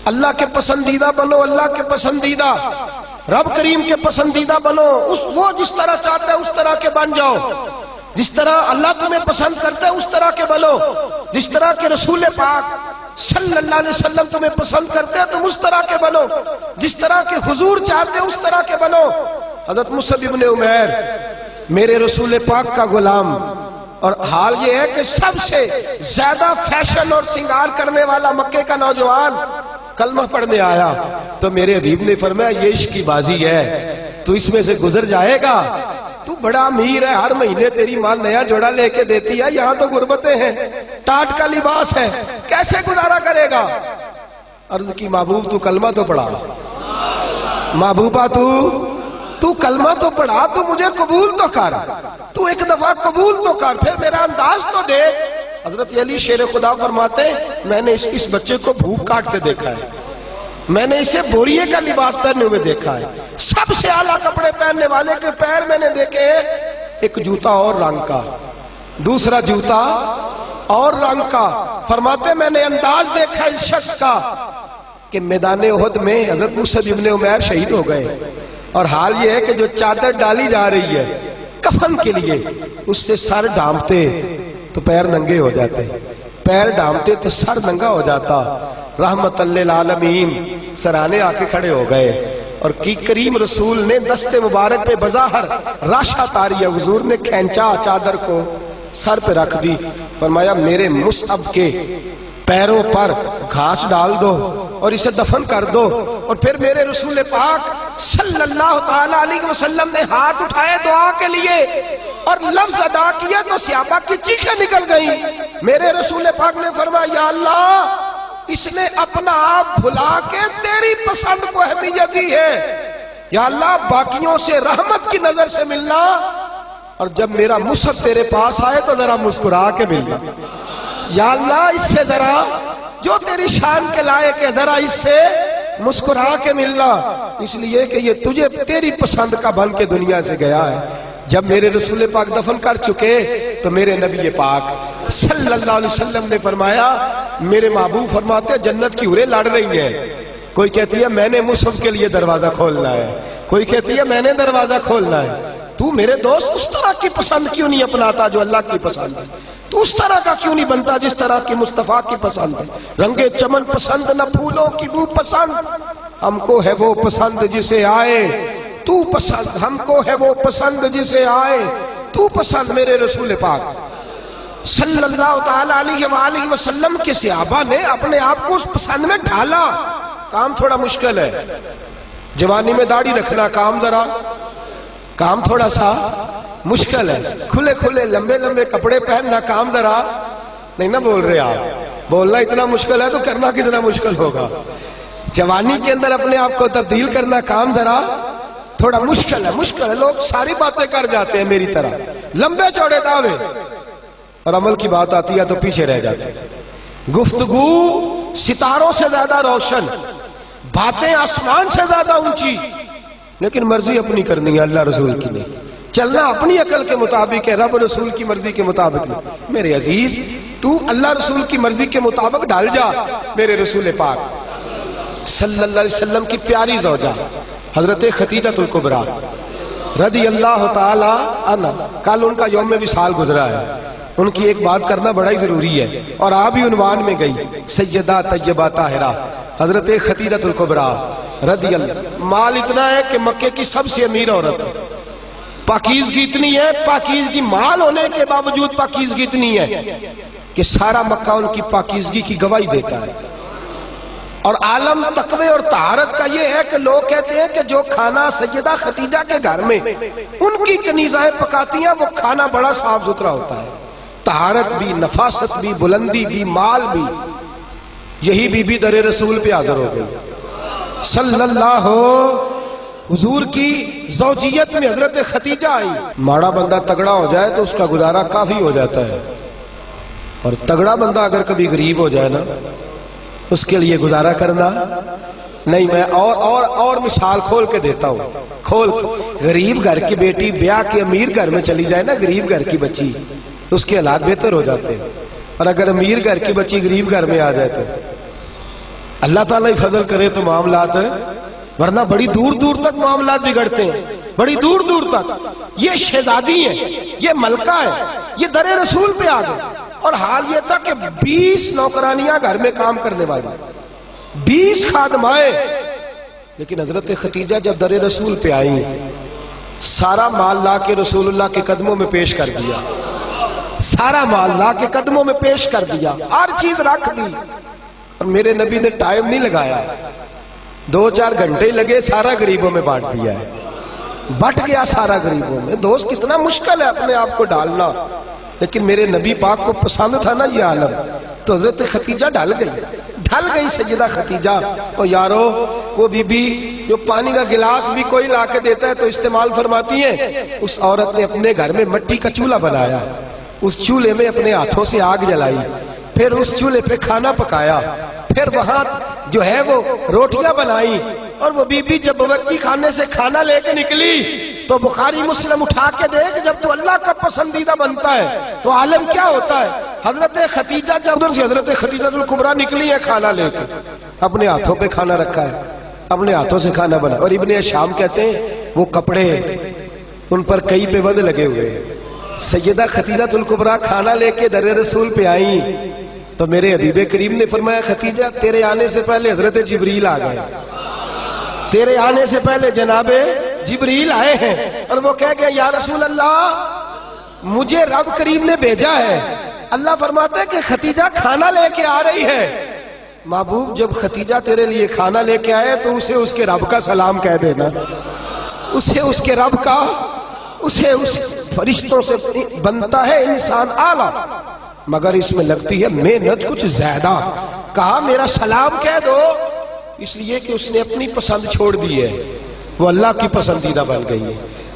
اللہ کے پسندیدہ بنو، اللہ کے پسندیدہ، رب کریم کے پسندیدہ بنو، وہ جس طرح چاہتا ہے اس طرح کے بن جاؤ، جس طرح اللہ تمہیں پسند کرتا ہے اس طرح کے بنو، جس طرح کے رسول پاک صلی اللہ علیہ وسلم تمہیں پسند کرتے ہیں تم اس طرح کے بنو، جس طرح کے حضور چاہتے ہیں اس طرح کے بنو۔ حضرت مصعب ابن عمیر میرے رسول پاک کا غلام، اور حال یہ ہے کہ سب سے زیادہ فیشن اور سنگار کرنے والا مکے کا نوجوان کلمہ پڑھنے آیا تو میرے حبیب نے فرمایا یہ عشق کی بازی ہے، تو اس میں سے گزر جائے گا، تو بڑا امیر ہے، ہر مہینے تیری ماں نیا جوڑا لے کے دیتی ہے، یہاں تو غربتیں ہیں، ٹاٹ کا لباس ہے، کیسے گزارا کرے گا؟ عرض کی محبوب تو کلمہ تو پڑھا، محبوبہ تو کلمہ تو پڑھا، تو مجھے قبول تو کر، تو ایک دفعہ قبول تو کر، پھر میرا انداز تو دے۔ حضرت علی شیر خدا فرماتے ہیں میں نے اس بچے کو بھوک کاٹتے دیکھا ہے، میں نے اسے بوریے کا لباس پہننے ہوئے دیکھا ہے، سب سے اعلیٰ کپڑے پہننے والے کے پیر میں نے دیکھے ہیں، ایک جوتا اور رنگ کا، دوسرا جوتا اور رنگ کا۔ فرماتے میں نے انداز دیکھا اس شخص کا کہ میدان احد میں حضرت مصعب ابن عمیر شہید ہو گئے، اور حال یہ ہے کہ جو چادر ڈالی جا رہی ہے کفن کے لیے، اس سے سر ڈھانپتے تو پیر ننگے ہو جاتے، پیر ڈھانپتے تو سر ننگا ہو جاتا۔ رحمت للعالمین سرانے آ کے کھڑے ہو گئے، اور کی کریم رسول نے دست مبارک پہ بظاہر راشا تاری، حضور نے کھینچا چادر کو سر پہ رکھ دی، فرمایا میرے مصعب کے پیروں پر گھاس ڈال دو اور اسے دفن کر دو۔ اور پھر میرے رسول پاک صلی اللہ تعالی علیہ وسلم نے ہاتھ اٹھائے دعا کے لیے اور لفظ ادا کیا تو صحابہ کی چیخیں نکل گئیں۔ میرے رسول پاک نے فرمایا یا اللہ اس نے اپنا آپ بھلا کے تیری پسند کو اہمیت دی ہے، یا اللہ باقیوں سے رحمت کی نظر سے ملنا، اور جب میرا مصعب تیرے پاس آئے تو ذرا مسکرا کے ملنا، یا اللہ اس سے ذرا جو تیری شان کے لائق ہے ذرا اس سے مسکرا کے ملنا، اس لیے کہ یہ تجھے تیری پسند کا بن کے دنیا سے گیا ہے۔ جب میرے رسول پاک دفن کر چکے تو میرے نبی پاک صلی اللہ علیہ وسلم نے فرمایا، میرے محبوب فرماتے جنت کی حوریں لڑ رہی ہیں، کوئی کہتی ہے میں نے مصعب کے لیے دروازہ کھولنا ہے، کوئی کہتی ہے میں نے دروازہ کھولنا ہے، تو میرے دوست اس طرح کی پسند کیوں نہیں اپناتا جو اللہ کی پسند ہے؟ تو اس طرح کا کیوں نہیں بنتا جس طرح کی مصطفیٰ کی پسند ہے؟ رنگ چمن پسند نہ پھولوں کی بو پسند، ہم کو ہے وہ پسند جسے آئے تو پسند، ہم کو ہے وہ پسند جسے آئے تو پسند۔ میرے رسول پاک صلی اللہ تعالی علیہ وآلہ وسلم کے صحابہ نے اپنے آپ کو اس پسند میں ڈھالا۔ کام تھوڑا مشکل ہے، جوانی میں داڑھی رکھنا کام تھوڑا سا مشکل ہے، کھلے کھلے لمبے لمبے کپڑے پہننا کام ذرا نہیں نہ بول رہے آپ، بولنا اتنا مشکل ہے تو کرنا کتنا مشکل ہوگا۔ جوانی کے اندر اپنے آپ کو تبدیل کرنا کام ذرا تھوڑا مشکل ہے، لوگ ساری باتیں کر جاتے ہیں میری طرح، لمبے چوڑے دعوے، اور عمل کی بات آتی ہے تو پیچھے رہ جاتے ہیں۔ گفتگو ستاروں سے زیادہ روشن، باتیں آسمان سے زیادہ اونچی، لیکن مرضی اپنی کرنی ہے، اللہ رسول کی نہیں، چلنا اپنی عقل کے مطابق ہے، رب رسول کی مرضی کے مطابق نہیں۔ میرے عزیز تو اللہ رسول کی مرضی کے مطابق ڈال جا۔ میرے رسول پاک صلی اللہ علیہ وسلم کی پیاری زوجہ حضرت خدیجہ الکبریٰ رضی اللہ تعالی عنہ، کل ان کا یوم وصال گزرا ہے، ان کی ایک بات کرنا بڑا ہی ضروری ہے، اور آپ بھی عنوان میں گئی سیدہ طیبہ طاہرہ حضرت خدیجہ الکبریٰ رضی اللہ۔ مال اتنا ہے کہ مکے کی سب سے امیر عورت ہے، پاکیزگی اتنی ہے، پاکیزگی مال ہونے کے باوجود پاکیزگی اتنی ہے کہ سارا مکہ ان کی پاکیزگی کی گواہی دیتا ہے۔ اور عالم تقوی اور طہارت کا یہ ہے کہ لوگ کہتے ہیں کہ جو کھانا سیدہ خدیجہ کے گھر میں ان کی کنیزائیں پکاتی ہیں وہ کھانا بڑا صاف ستھرا ہوتا ہے، طہارت بھی، نفاست بھی، بلندی بھی، مال بھی۔ یہی بی بی در رسول پہ حاضر ہو گئی صلی اللہ، حضور کی زوجیت میں حضرت خدیجہ آئی۔ ماڑا بندہ تگڑا ہو جائے تو اس کا گزارا کافی ہو جاتا ہے، اور تگڑا بندہ اگر کبھی غریب ہو جائے نا اس کے لیے گزارا کرنا نہیں۔ میں اور مثال کھول کے دیتا ہوں، غریب گھر کی بیٹی بیاہ کے امیر گھر میں چلی جائے نا، غریب گھر کی بچی، اس کے حالات بہتر ہو جاتے ہیں، اور اگر امیر گھر کی بچی غریب گھر میں آ جائے اللہ تعالیٰ ہی فضل کرے تو معاملات ہے، ورنہ بڑی دور دور تک معاملات بگڑتے ہیں، بڑی دور دور تک۔ یہ شہزادی ہے، یہ ملکہ ہے، یہ در رسول پہ آ گئے، اور حال یہ تھا کہ 20 نوکرانیاں گھر میں کام کرنے والی، 20 خادمائیں، لیکن حضرت ختیجہ جب در رسول پہ آئیں سارا مال لا کے رسول اللہ کے قدموں میں پیش کر دیا، سارا مال لا کے قدموں میں پیش کر دیا، ہر چیز رکھ دی، اور میرے نبی نے ٹائم نہیں لگایا، 2-4 گھنٹے ہی لگے، سارا غریبوں میں بانٹ دیا ہے، بٹ گیا سارا غریبوں میں۔ دوست کتنا مشکل ہے اپنے آپ کو ڈالنا، لیکن میرے نبی پاک کو پسند تھا نا یہ عالم، تو حضرت ختیجہ ڈھل گئی سیدہ ختیجہ۔ اور یارو وہ بی بی جو پانی کا گلاس بھی کوئی لا کے دیتا ہے تو استعمال فرماتی ہیں، اس عورت نے اپنے گھر میں مٹی کا چولہا بنایا، اس چولہے میں اپنے ہاتھوں سے آگ جلائی، پھر اس چولہے پہ کھانا پکایا، پھر وہاں جو ہے وہ روٹیاں بنائی، اور وہ بی بی جب باورچی خانے سے کھانا لے کے نکلی تو بخاری مسلم اٹھا کے دے کہ جب تو اللہ کا پسندیدہ بنتا ہے تو عالم کیا ہوتا ہے۔ حضرت ختیجہ جب ادھر سے حضرت خدیجہ الکبریٰ نکلی ہے کھانا لے کے، اپنے ہاتھوں پہ کھانا رکھا ہے، اپنے ہاتھوں سے کھانا بنا، اور ابن شام کہتے ہیں وہ کپڑے ان پر کئی پہ ود لگے ہوئے ہیں۔ سیدہ ختیجہ الکبریٰ کھانا لے کے در رسول پہ آئیں تو میرے حبیب کریم نے فرمایا ختیجہ تیرے آنے سے پہلے حضرت جبریل آ گئے، تیرے آنے سے پہلے جناب جبریل آئے ہیں، اور وہ کہہ گئے یا رسول اللہ مجھے رب کریم نے بھیجا ہے۔ اللہ فرماتا ہے کہ ختیجہ کھانا لے کے آ رہی ہے۔ محبوب جب ختیجہ تیرے لیے کھانا لے کے آئے تو اسے اس کے رب کا سلام کہہ دینا، اسے اس کے رب کا، اسے اس فرشتوں سے بنتا ہے انسان اعلیٰ، مگر اس میں لگتی ہے محنت کچھ زیادہ۔ کہا میرا سلام کہہ دو، اس لیے کہ اس نے اپنی پسند چھوڑ دی ہے، وہ اللہ کی پسندیدہ بن گئی ہے۔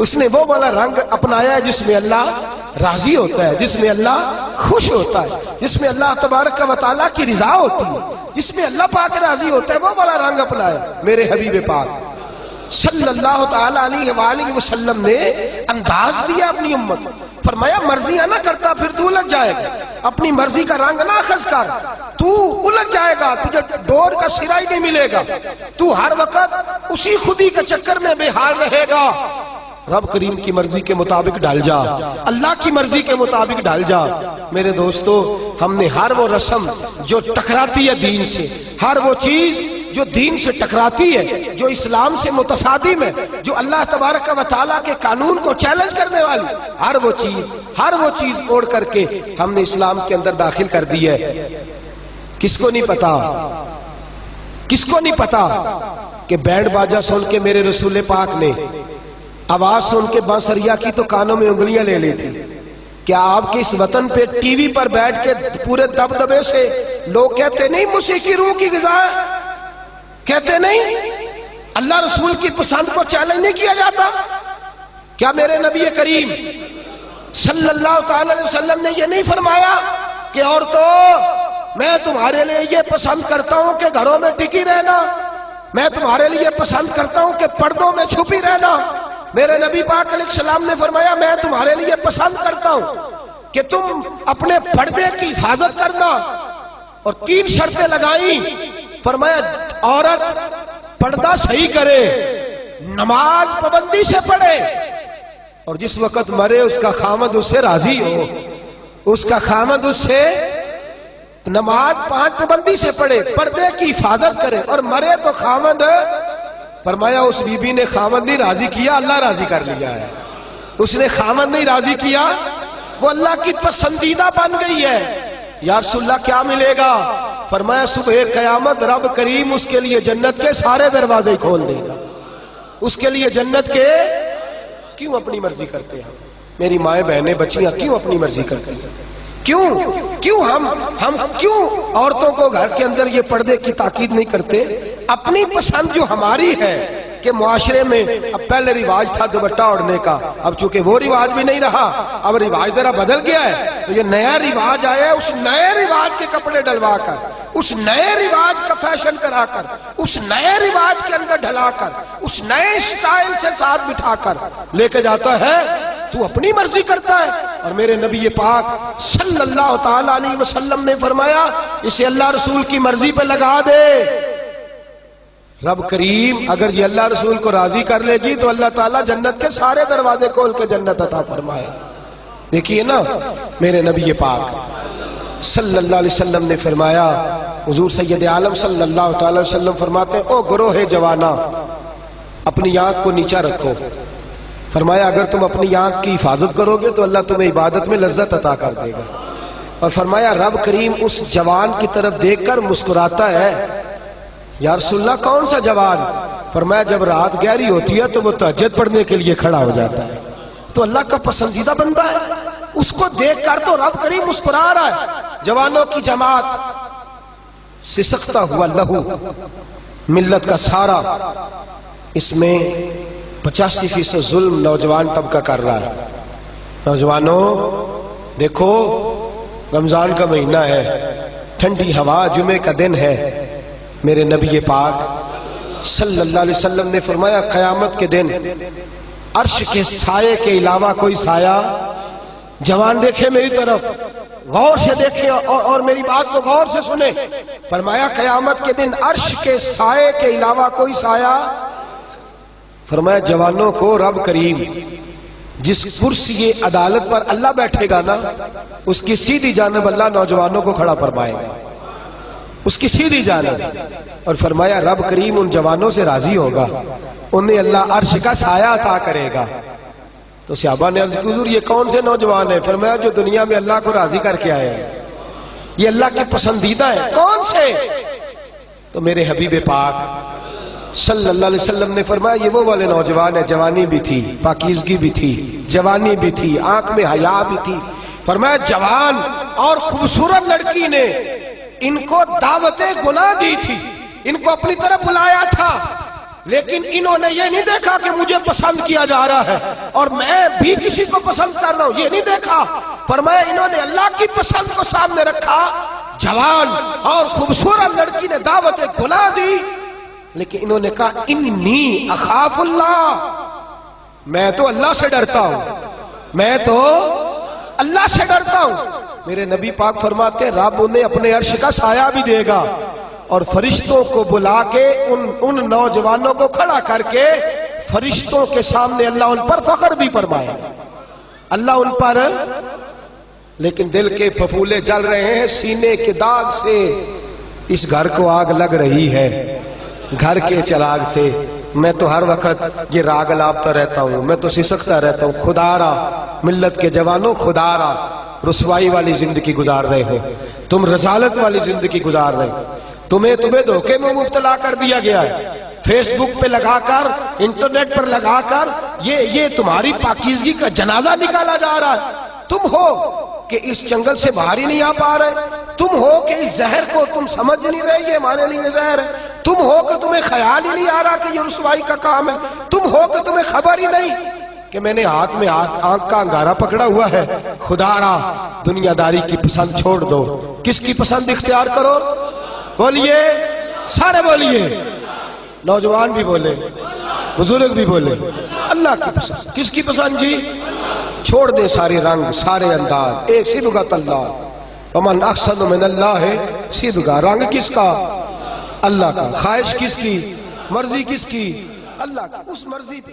اس نے وہ والا رنگ اپنایا ہے جس میں اللہ راضی ہوتا ہے، جس میں اللہ خوش ہوتا ہے، جس میں اللہ تبارک و تعالیٰ کی رضا ہوتی ہے، جس میں اللہ پاک راضی ہوتا ہے، وہ والا رنگ اپنایا میرے حبیب پاک صلی اللہ تعالیٰ علیہ وآلہ وسلم نے انداز دیا اپنی امت۔ فرمایا مرضیاں نہ کرتا پھر تو الجھ جائے گا، اپنی مرضی کا رنگ نہ اخذ کر، تو الجھ جائے گا، تجھے ڈور کا سرا ہی نہیں ملے گا، تو ہر وقت اسی خودی کے چکر میں بے حال رہے گا۔ رب کریم کی مرضی کے مطابق ڈال جا، اللہ کی مرضی کے مطابق ڈال جا۔ میرے دوستو ہم نے ہر وہ رسم جو ٹکراتی ہے دین سے، ہر وہ چیز جو دین سے ٹکراتی ہے، جو اسلام سے متصادم ہے، جو اللہ تبارک و تعالیٰ کے قانون کو چیلنج کرنے والی، ہر وہ چیز اوڑ کر کے ہم نے اسلام کے اندر داخل کر دی ہے۔ کس کو نہیں پتا، کس کو نہیں پتا کہ بینڈ باجا سن کے میرے رسول پاک نے آواز سن کے بانسریا کی تو کانوں میں انگلیاں لے لی تھی۔ کیا آپ کے اس وطن پہ ٹی وی پر بیٹھ کے پورے دبدبے سے لوگ کہتے نہیں موسیقی روح کی غذا ہے؟ کہتے نہیں اللہ رسول کی پسند کو چیلنج نہیں کیا جاتا؟ کیا میرے نبی کریم صلی اللہ تعالی علیہ وسلم نے یہ نہیں فرمایا کہ عورتوں میں تمہارے لیے یہ پسند کرتا ہوں کہ گھروں میں ٹکی رہنا، میں تمہارے لیے پسند کرتا ہوں کہ پردوں میں چھپی رہنا؟ میرے نبی پاک علیہ السلام نے فرمایا میں تمہارے لیے پسند کرتا ہوں کہ تم اپنے پردے کی حفاظت کرنا، اور 3 شرطیں لگائیں۔ فرمایا عورت پردہ صحیح کرے، نماز پابندی سے پڑھے، اور جس وقت مرے اس کا خامد اس سے راضی ہو، اس کا خامد اس سے نماز 5 پابندی سے پڑھے، پردے کی حفاظت کرے، اور مرے تو خامد، فرمایا اس بی بی نے خامد نہیں راضی کیا، اللہ راضی کر لیا ہے۔ اس نے خامد نہیں راضی کیا، وہ اللہ کی پسندیدہ بن گئی ہے۔ یا رسول اللہ کیا ملے گا؟ فرمایا صبح قیامت رب کریم اس کے لیے جنت کے سارے دروازے کھول دے گا، اس کے لیے جنت کے۔ کیوں اپنی مرضی کرتے ہیں میری مائیں بہنیں بچیاں، کیوں اپنی مرضی کرتے ہیں؟ کیوں ہم کیوں عورتوں کو گھر کے اندر یہ پردے کی تاکید نہیں کرتے؟ اپنی پسند جو ہماری ہے کہ معاشرے میں اب پہلے رواج تھا دوپٹہ اوڑھنے کا، اب چونکہ وہ رواج بھی نہیں رہا، اب رواج ذرا بدل گیا ہے، تو یہ نیا رواج آیا ہے، اس نئے رواج کے کپڑے ڈلوا کر، اس نئے رواج کا فیشن کرا کر، اس نئے رواج کے اندر ڈھلا کر، اس نئے اسٹائل سے ساتھ بٹھا کر لے کے جاتا ہے، تو اپنی مرضی کرتا ہے۔ اور میرے نبی پاک صلی اللہ تعالی علیہ وسلم نے فرمایا اسے اللہ رسول کی مرضی پہ لگا دے، رب کریم اگر یہ اللہ رسول کو راضی کر لے گی تو اللہ تعالیٰ جنت کے سارے دروازے کھول کے جنت عطا فرمائے. دیکھیے نا میرے نبی پاک صلی اللہ علیہ وسلم نے فرمایا، حضور سید عالم صلی اللہ تعالی وسلم فرماتے ہیں او گروہ جوانا اپنی آنکھ کو نیچا رکھو. فرمایا اگر تم اپنی آنکھ کی حفاظت کرو گے تو اللہ تمہیں عبادت میں لذت عطا کر دے گا. اور فرمایا رب کریم اس جوان کی طرف دیکھ کر مسکراتا ہے. یا رسول اللہ کون سا جوان؟ فرمایا جب رات گہری ہوتی ہے تو وہ تہجد پڑھنے کے لیے کھڑا ہو جاتا ہے. تو اللہ کا پسندیدہ بندہ ہے، اس کو دیکھ کر تو رب کریم مسکرا رہا ہے. جوانوں کی جماعت سسکتا ہوا لہو ملت کا سارا، اس میں 85% ظلم نوجوان طبقہ کر رہا ہے. نوجوانوں دیکھو رمضان کا مہینہ ہے، ٹھنڈی ہوا، جمعے کا دن ہے. میرے نبی پاک صلی اللہ علیہ وسلم نے فرمایا قیامت کے دن عرش کے سائے کے علاوہ کوئی سایہ، جوان دیکھے میری طرف غور سے دیکھے اور میری بات کو غور سے سنے. فرمایا قیامت کے دن عرش کے سائے کے علاوہ کوئی سایہ. فرمایا جوانوں کو رب کریم جس کرسی عدالت پر اللہ بیٹھے گا نا اس کی سیدھی جانب اللہ نوجوانوں کو کھڑا فرمائے گا، اس کی سیدھی جانب. اور فرمایا رب کریم ان جوانوں سے راضی ہوگا، انہیں اللہ عرش کا سایہ عطا کرے گا. تو صحابہ نے عرض کی حضور یہ کون سے نوجوان ہیں؟ فرمایا جو دنیا میں اللہ کو راضی کر کے آئے ہیں، یہ اللہ کے پسندیدہ ہیں. کون سے؟ تو میرے حبیب پاک صلی اللہ علیہ وسلم نے فرمایا یہ وہ والے نوجوان ہیں جوانی بھی تھی، پاکیزگی بھی تھی، جوانی بھی تھی، آنکھ میں حیا بھی تھی. فرمایا جوان اور خوبصورت لڑکی نے ان کو دعوت گناہ دی تھی، ان کو اپنی طرف بلایا تھا، لیکن انہوں نے یہ نہیں دیکھا کہ مجھے پسند کیا جا رہا ہے اور میں بھی کسی کو پسند کر رہا ہوں، یہ نہیں دیکھا. فرمایا انہوں نے اللہ کی پسند کو سامنے رکھا. جوان اور خوبصورت لڑکی نے دعوت گناہ دی، لیکن انہوں نے کہا انی اخاف اللہ، میں تو اللہ سے ڈرتا ہوں، میں تو اللہ سے ڈرتا ہوں. میرے نبی پاک فرماتے ہیں رب انہیں اپنے عرش کا سایہ بھی دے گا اور فرشتوں کو بلا کے ان نوجوانوں کو کھڑا کر کے فرشتوں کے سامنے اللہ ان پر فخر بھی فرمائے گا. اللہ ان پر، لیکن دل کے پھپھولے جل رہے ہیں سینے کے داغ سے. اس گھر کو آگ لگ رہی ہے گھر کے چراغ سے. میں تو ہر وقت یہ راگ لابتا رہتا ہوں، میں تو سسکتا رہتا ہوں. خدا را ملت کے جوانوں، خدا را رسوائی والی زندگی گزار رہے ہو، تم رسالت والی زندگی گزار رہے ہو. تمہیں دھوکے میں مبتلا کر دیا گیا ہے، فیس بک پہ لگا کر، انٹرنیٹ پر لگا کر یہ تمہاری پاکیزگی کا جنازہ نکالا جا رہا ہے. تم ہو کہ اس جنگل سے باہر ہی نہیں آ پا رہے، تم ہو کہ اس زہر کو تم سمجھ نہیں رہے یہ ہمارے لیے زہر ہے، تم ہو کہ تمہیں خیال ہی نہیں آ رہا کہ یہ رسوائی کا کام ہے، تم ہو کہ تمہیں خبر ہی نہیں کہ میں نے ہاتھ میں آنکھ کا انگارہ پکڑا ہوا ہے. خدا را دنیا داری کی پسند چھوڑ دو، کس کی پسند اختیار کرو؟ بولیے، سارے بولیے، نوجوان بھی بولے، بزرگ بھی بولے. اللہ کی پسند. کس کی پسند جی؟ چھوڑ دے سارے رنگ سارے انداز، ایک صبغۃ اللہ. ومن احسن من اللہ صبغہ. رنگ کس کا؟ اللہ کا. خواہش کس کی؟ مرضی کس کی؟ اللہ کی. اس مرضی پہ